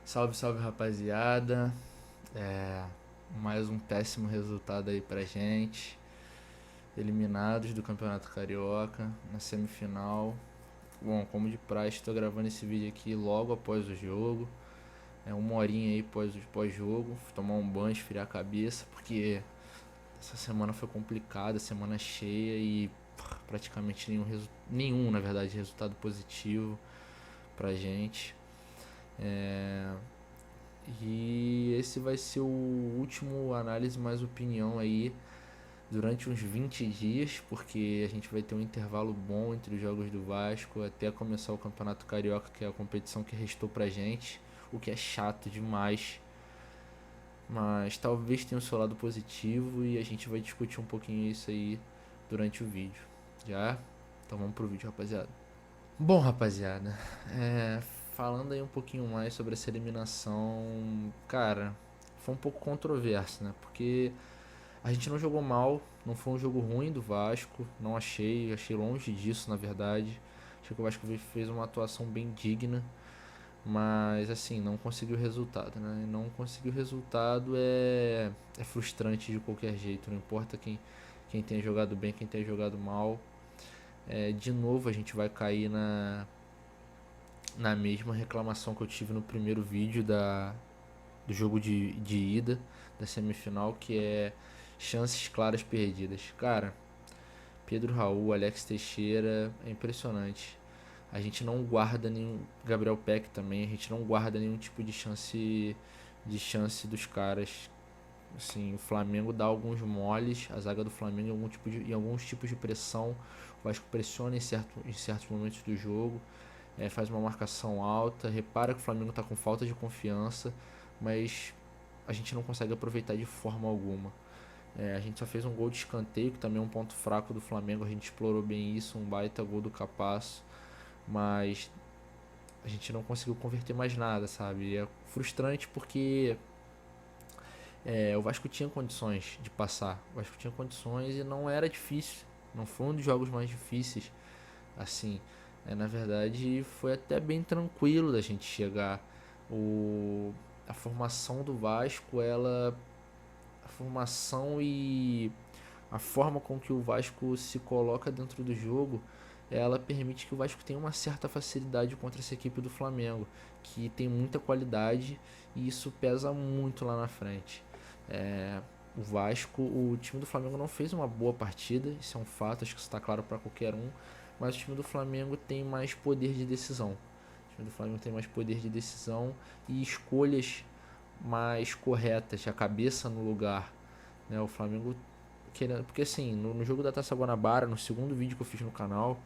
Salve, salve rapaziada. É, mais um péssimo resultado aí pra gente. Eliminados do Campeonato Carioca na semifinal. Bom, como de praxe, estou gravando esse vídeo aqui logo após o jogo. É uma horinha aí pós-jogo. Tomar um banho, esfriar a cabeça, porque essa semana foi complicada, semana cheia e praticamente nenhum, na verdade, resultado positivo pra gente. É, E esse vai ser o último análise mais opinião aí durante uns 20 dias, porque a gente vai ter um intervalo bom entre os jogos do Vasco até começar o Campeonato Carioca, que é a competição que restou pra gente, o que é chato demais, mas talvez tenha o seu lado positivo e a gente vai discutir um pouquinho isso aí durante o vídeo. Já? Então vamos pro vídeo, rapaziada. Bom, rapaziada, falando aí um pouquinho mais sobre essa eliminação, cara, foi um pouco controverso, né? Porque a gente não jogou mal, não foi um jogo ruim do Vasco, não achei longe disso, na verdade. Achei que o Vasco fez uma atuação bem digna, mas assim, não conseguiu resultado, né? E não conseguiu resultado é frustrante de qualquer jeito, não importa quem tenha jogado bem, quem tenha jogado mal. De novo a gente vai cair na mesma reclamação que eu tive no primeiro vídeo do jogo de ida da semifinal, que é chances claras perdidas. Cara, Pedro Raul, Alex Teixeira, é impressionante. A gente não guarda nenhum. Gabriel Peck também, a gente não guarda nenhum tipo de chance dos caras. Assim, o Flamengo dá alguns moles, a zaga do Flamengo em alguns tipos de pressão. O Vasco pressiona em certos momentos do jogo, faz uma marcação alta, repara que o Flamengo está com falta de confiança, mas a gente não consegue aproveitar de forma alguma. A gente só fez um gol de escanteio, que também é um ponto fraco do Flamengo, a gente explorou bem isso, um baita gol do Capasso, mas a gente não conseguiu converter mais nada, sabe? E é frustrante porque o Vasco tinha condições de passar, o Vasco tinha condições e não era difícil, não foi um dos jogos mais difíceis, assim. Na verdade, foi até bem tranquilo da gente chegar. A formação do Vasco, a formação e a forma com que o Vasco se coloca dentro do jogo, ela permite que o Vasco tenha uma certa facilidade contra essa equipe do Flamengo, que tem muita qualidade e isso pesa muito lá na frente. O time do Flamengo não fez uma boa partida, isso é um fato, acho que isso está claro para qualquer um, mas o time do Flamengo tem mais poder de decisão. O time do Flamengo tem mais poder de decisão e escolhas mais corretas, a cabeça no lugar, né? O Flamengo querendo, porque assim, no jogo da Taça Guanabara, no segundo vídeo que eu fiz no canal,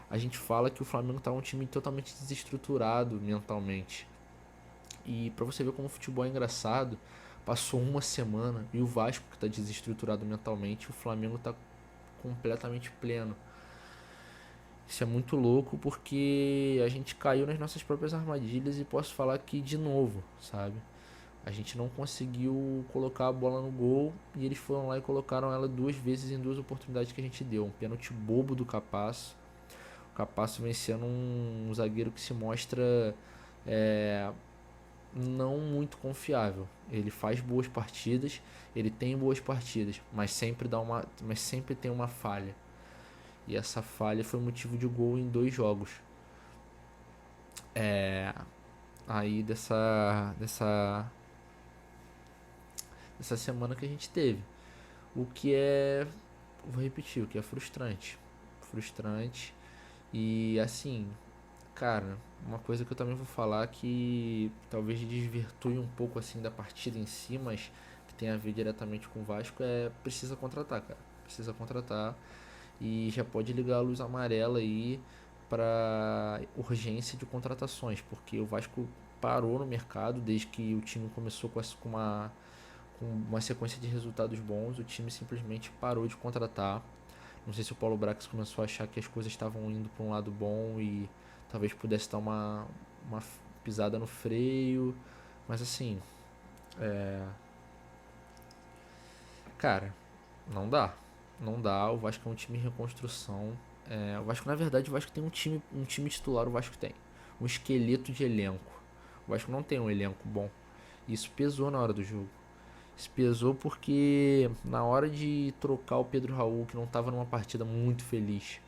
a gente fala que o Flamengo tá um time totalmente desestruturado mentalmente. E pra você ver como o futebol é engraçado, passou uma semana e o Vasco que tá desestruturado mentalmente, o Flamengo tá completamente pleno. Isso é muito louco porque a gente caiu nas nossas próprias armadilhas e posso falar que de novo, sabe? A gente não conseguiu colocar a bola no gol e eles foram lá e colocaram ela duas vezes em duas oportunidades que a gente deu. Um pênalti bobo do Capasso. O Capasso vencendo um zagueiro que se mostra é, não muito confiável. Ele faz boas partidas, ele tem boas partidas, mas sempre tem uma falha. E essa falha foi motivo de gol em dois jogos. Aí dessa semana que a gente teve. O que é, vou repetir, o que é frustrante. Frustrante. E assim, cara, uma coisa que eu também vou falar que talvez desvirtue um pouco assim da partida em si, mas que tem a ver diretamente com o Vasco precisa contratar, cara. Precisa contratar e já pode ligar a luz amarela aí para urgência de contratações, porque o Vasco parou no mercado desde que o time começou com uma sequência de resultados bons, o time simplesmente parou de contratar. Não sei se o Paulo Brax começou a achar que as coisas estavam indo para um lado bom e talvez pudesse dar uma pisada no freio, mas assim, cara, não dá. Não dá. O Vasco é um time em reconstrução. O Vasco, na verdade, o Vasco tem um time titular, o Vasco tem um esqueleto de elenco. Vasco não tem um elenco bom. Isso pesou na hora do jogo. Isso pesou porque na hora de trocar o Pedro Raul, que não estava numa partida muito feliz,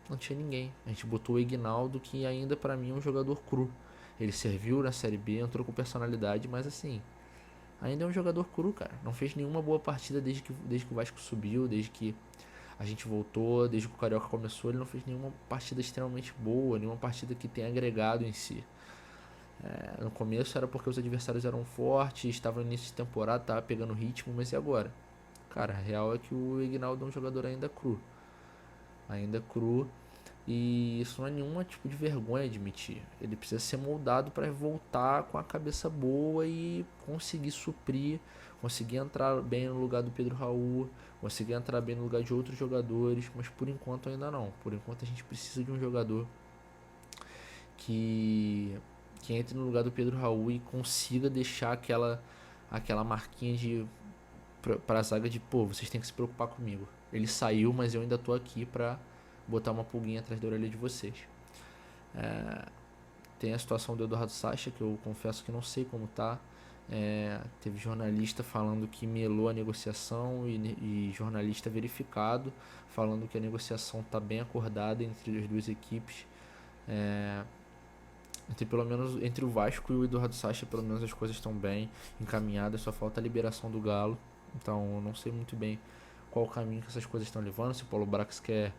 não tinha ninguém. A gente botou o Ignaldo, que ainda pra mim é um jogador cru. Ele serviu na Série B, entrou com personalidade, mas assim, ainda é um jogador cru, cara. Não fez nenhuma boa partida desde que o Vasco subiu, desde que a gente voltou, desde que o Carioca começou. Ele não fez nenhuma partida extremamente boa, nenhuma partida que tenha agregado em si. No começo era porque os adversários eram fortes, estava no início de temporada, estava pegando ritmo, mas e agora? Cara, a real é que o Ignaldo é um jogador ainda cru. Ainda cru. E isso não é nenhum tipo de vergonha admitir. Ele precisa ser moldado para voltar com a cabeça boa e conseguir suprir, conseguir entrar bem no lugar do Pedro Raul, conseguir entrar bem no lugar de outros jogadores, mas por enquanto ainda não. Por enquanto a gente precisa de um jogador que que entre no lugar do Pedro Raul e consiga deixar aquela marquinha de pra zaga de, pô, vocês têm que se preocupar comigo. Ele saiu, mas eu ainda tô aqui pra botar uma pulguinha atrás da orelha de vocês. Tem a situação do Eduardo Sacha, que eu confesso que não sei como tá. Teve jornalista falando que melou a negociação e jornalista verificado falando que a negociação está bem acordada entre as duas equipes. Pelo menos entre o Vasco e o Eduardo Sacha, pelo menos as coisas estão bem encaminhadas, só falta a liberação do Galo. Então eu não sei muito bem qual o caminho que essas coisas estão levando, se o Paulo Brax quer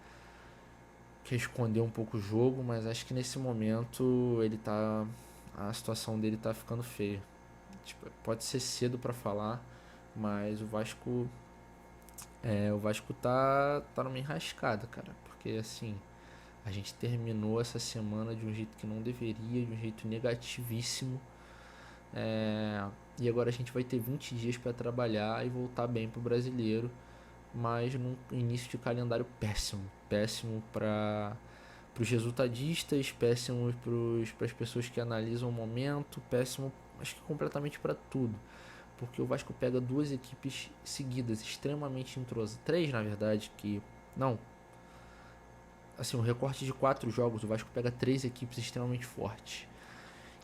esconder um pouco o jogo, mas acho que nesse momento a situação dele tá ficando feia. Tipo, pode ser cedo para falar, mas o Vasco tá numa enrascada, cara, porque assim, a gente terminou essa semana de um jeito que não deveria, de um jeito negativíssimo. E agora a gente vai ter 20 dias para trabalhar e voltar bem pro brasileiro, mas num início de calendário péssimo. Péssimo para os resultadistas, péssimo para as pessoas que analisam o momento, péssimo, acho que completamente para tudo. Porque o Vasco pega duas equipes seguidas, extremamente entrosadas. Três, na verdade, que. Não. Assim, um recorte de 4 jogos, o Vasco pega 3 equipes extremamente fortes,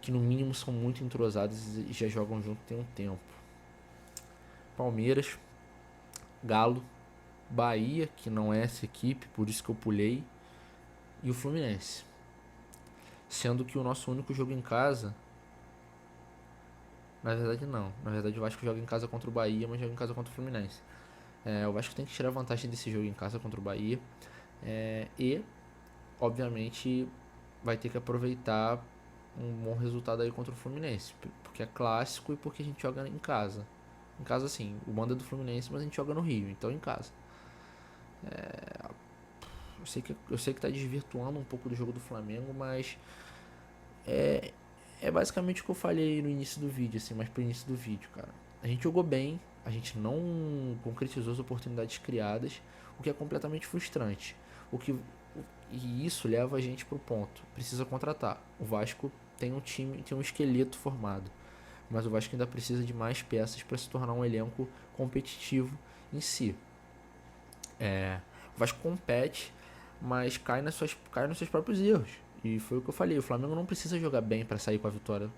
que no mínimo são muito entrosadas e já jogam junto tem um tempo. Palmeiras, Galo, Bahia, que não é essa equipe, por isso que eu pulei, e o Fluminense. Sendo que o nosso único jogo em casa, na verdade não, na verdade o Vasco joga em casa contra o Bahia, mas joga em casa contra o Fluminense. O Vasco tem que tirar vantagem desse jogo em casa contra o Bahia, e obviamente vai ter que aproveitar um bom resultado aí contra o Fluminense, porque é clássico e porque a gente joga em casa. Em casa, assim, o mando é do Fluminense, mas a gente joga no Rio, então em casa. Eu sei que tá desvirtuando um pouco do jogo do Flamengo, mas é basicamente o que eu falei no início do vídeo, assim, mais pro início do vídeo, cara. A gente jogou bem, a gente não concretizou as oportunidades criadas, o que é completamente frustrante. E isso leva a gente pro ponto. Precisa contratar. O Vasco tem um time, tem um esqueleto formado, mas o Vasco ainda precisa de mais peças para se tornar um elenco competitivo em si. O Vasco compete, mas cai nos seus próprios erros. E foi o que eu falei. O Flamengo não precisa jogar bem para sair com a vitória,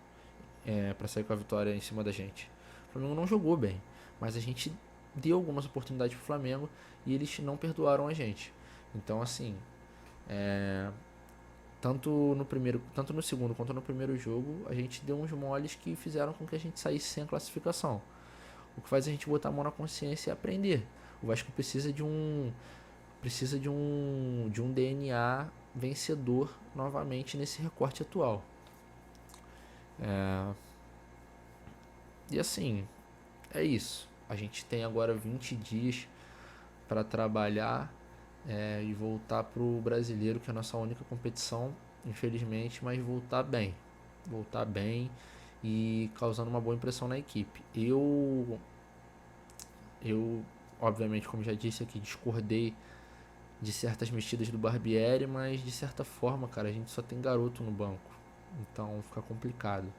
para sair com a vitória em cima da gente. O Flamengo não jogou bem, mas a gente deu algumas oportunidades pro Flamengo e eles não perdoaram a gente. Então, assim, tanto no segundo quanto no primeiro jogo, a gente deu uns moles que fizeram com que a gente saísse sem a classificação. O que faz a gente botar a mão na consciência e aprender. O Vasco precisa de um DNA vencedor novamente nesse recorte atual. E assim, é isso. A gente tem agora 20 dias para trabalhar e voltar pro brasileiro, que é a nossa única competição, infelizmente, mas voltar bem. Voltar bem e causando uma boa impressão na equipe. Eu obviamente, como já disse aqui, discordei de certas mexidas do Barbieri, mas de certa forma, cara, a gente só tem garoto no banco. Então fica complicado.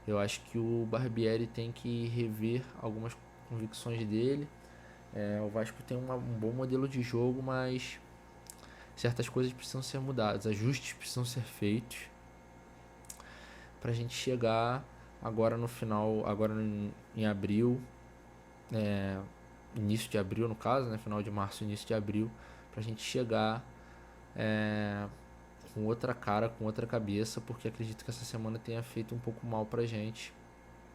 Eu acho que o Barbieri tem que rever algumas convicções dele. O Vasco tem um bom modelo de jogo, mas certas coisas precisam ser mudadas, ajustes precisam ser feitos. pra gente chegar agora no final, em abril, início de abril no caso, né? Final de março, início de abril, pra gente chegar com outra cara, com outra cabeça, porque acredito que essa semana tenha feito um pouco mal pra gente.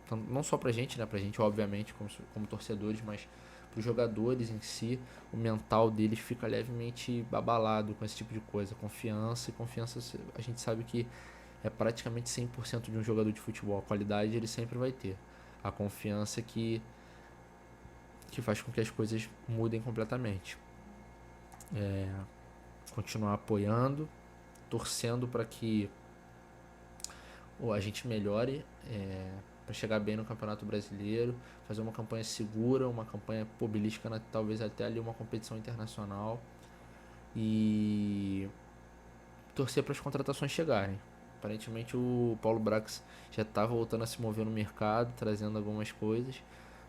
Então, não só pra gente, né? Pra gente, obviamente, como torcedores, mas pros jogadores em si, o mental deles fica levemente abalado com esse tipo de coisa. Confiança, a gente sabe que é praticamente 100% de um jogador de futebol. A qualidade ele sempre vai ter. A confiança que faz com que as coisas mudem completamente. Continuar apoiando, torcendo para que a gente melhore, para chegar bem no Campeonato Brasileiro, fazer uma campanha segura, uma campanha beliscando talvez até ali uma competição internacional e torcer para as contratações chegarem. Aparentemente o Paulo Brax já está voltando a se mover no mercado, trazendo algumas coisas.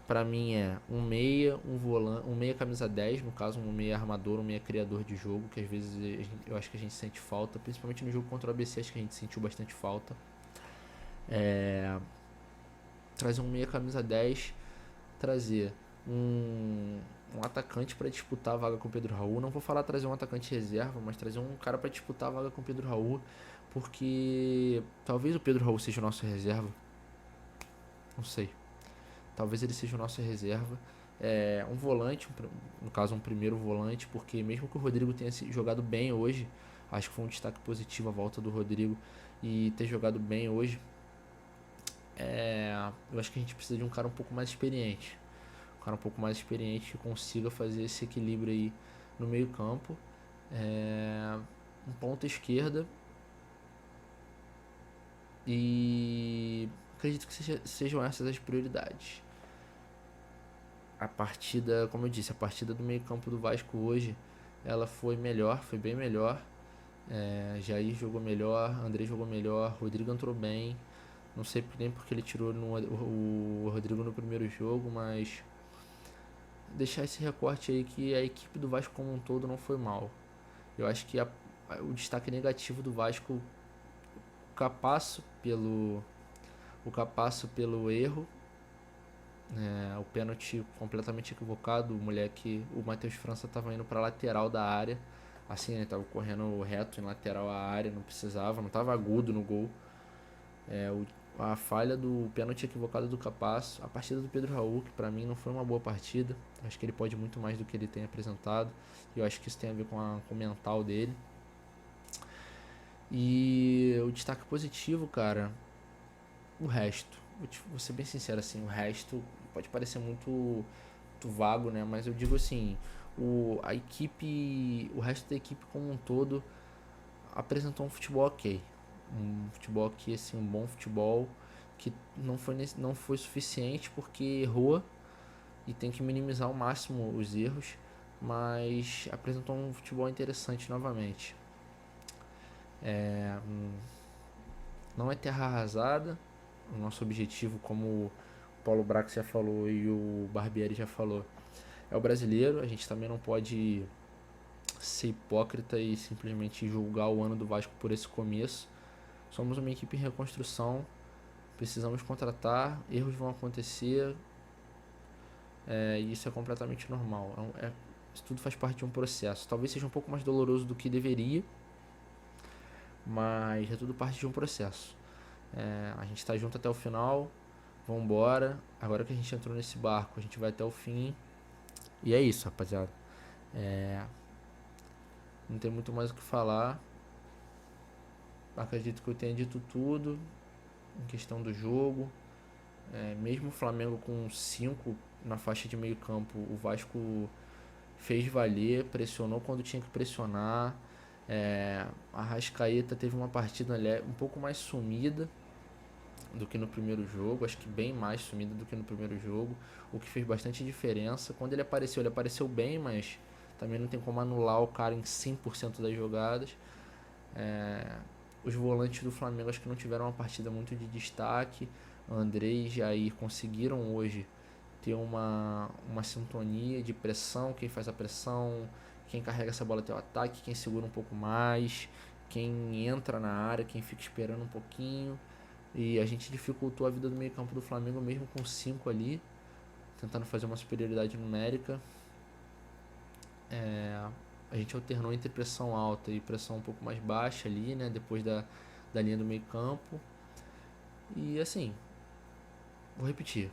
Para mim é um meia, um volante, um meia camisa 10, no caso um meia armador, um meia criador de jogo, que às vezes eu acho que a gente sente falta, principalmente no jogo contra o ABC, acho que a gente sentiu bastante falta. Trazer um meia camisa 10, trazer um atacante para disputar a vaga com o Pedro Raul. Não vou falar trazer um atacante reserva, mas trazer um cara para disputar a vaga com o Pedro Raul, porque talvez o Pedro Raul seja o nosso reserva. Não sei. Talvez ele seja o nosso reserva. Um volante, no caso um primeiro volante, porque mesmo que o Rodrigo tenha jogado bem hoje, acho que foi um destaque positivo a volta do Rodrigo e ter jogado bem hoje. Eu acho que a gente precisa de um cara um pouco mais experiente. Um cara um pouco mais experiente que consiga fazer esse equilíbrio aí no meio campo. Um ponta esquerda. E acredito que sejam essas as prioridades. A partida, como eu disse, a partida do meio campo do Vasco hoje, ela foi melhor, foi bem melhor. Jair jogou melhor, André jogou melhor, Rodrigo entrou bem. Não sei nem porque ele tirou o Rodrigo no primeiro jogo, mas deixar esse recorte aí que a equipe do Vasco como um todo não foi mal. Eu acho que o destaque negativo do Vasco, o Capasso pelo erro, o pênalti completamente equivocado, o Matheus França estava indo para lateral da área, assim, ele estava correndo reto em lateral à área, não precisava, não estava agudo no gol. A falha do pênalti equivocado do Capasso, a partida do Pedro Raul, que para mim não foi uma boa partida, acho que ele pode muito mais do que ele tem apresentado, e eu acho que isso tem a ver com o mental dele. E o destaque positivo, cara, o resto, vou ser bem sincero assim, o resto pode parecer muito vago, né? Mas eu digo assim, o resto da equipe como um todo apresentou um futebol ok. Um futebol aqui, assim, um bom futebol que não foi suficiente porque errou e tem que minimizar ao máximo os erros, mas apresentou um futebol interessante novamente. Não é terra arrasada, o nosso objetivo, como o Paulo Brax já falou e o Barbieri já falou, é o brasileiro. A gente também não pode ser hipócrita e simplesmente julgar o ano do Vasco por esse começo. Somos uma equipe em reconstrução, precisamos contratar, erros vão acontecer, e isso é completamente normal. Isso tudo faz parte de um processo. Talvez seja um pouco mais doloroso do que deveria, mas é tudo parte de um processo. A gente está junto até o final, vamos embora. Agora que a gente entrou nesse barco, a gente vai até o fim. E é isso, rapaziada. Não tem muito mais o que falar. Acredito que eu tenha dito tudo em questão do jogo. Mesmo o Flamengo com 5 na faixa de meio campo, o Vasco fez valer, pressionou quando tinha que pressionar. A Arrascaeta teve uma partida um pouco mais sumida do que no primeiro jogo, acho que bem mais sumida do que no primeiro jogo, o que fez bastante diferença. Quando ele apareceu bem, mas também não tem como anular o cara em 100% das jogadas. Os volantes do Flamengo acho que não tiveram uma partida muito de destaque. André e Jair conseguiram hoje ter uma sintonia de pressão, quem faz a pressão, quem carrega essa bola até o ataque, quem segura um pouco mais, quem entra na área, quem fica esperando um pouquinho. E a gente dificultou a vida do meio campo do Flamengo mesmo com 5 ali, tentando fazer uma superioridade numérica. A gente alternou entre pressão alta e pressão um pouco mais baixa ali, né, depois da linha do meio campo. E assim, vou repetir,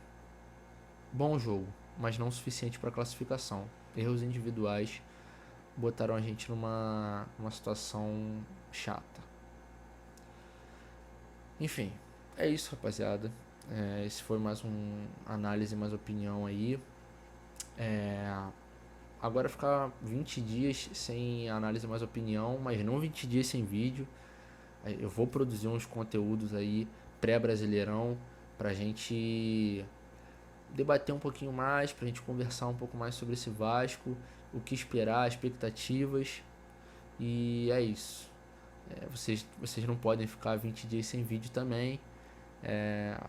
bom jogo, mas não o suficiente para classificação. Erros individuais botaram a gente numa situação chata. Enfim, é isso, rapaziada. Esse foi mais um análise, mais opinião aí. Agora ficar 20 dias sem análise, mais opinião, mas não 20 dias sem vídeo. Eu vou produzir uns conteúdos aí pré-brasileirão pra gente debater um pouquinho mais, pra gente conversar um pouco mais sobre esse Vasco, o que esperar, expectativas. E é isso. Vocês não podem ficar 20 dias sem vídeo também.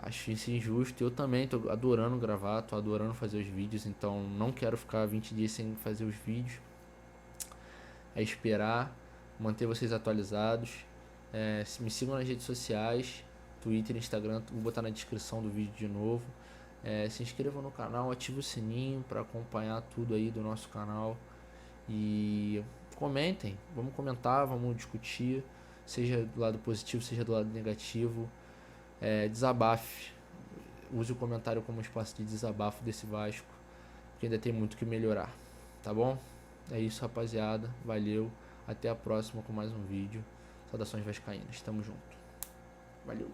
Acho isso injusto. Eu também tô adorando gravar, tô adorando fazer os vídeos, então não quero ficar 20 dias sem fazer os vídeos. É esperar, manter vocês atualizados. Me sigam nas redes sociais, Twitter, Instagram, vou botar na descrição do vídeo de novo. Se inscrevam no canal, ative o sininho para acompanhar tudo aí do nosso canal. E comentem, vamos comentar, vamos discutir, seja do lado positivo, seja do lado negativo. Desabafe, use o comentário como espaço de desabafo desse Vasco, que ainda tem muito que melhorar, tá bom? É isso, rapaziada, valeu, até a próxima com mais um vídeo. Saudações vascaínas, tamo junto, valeu.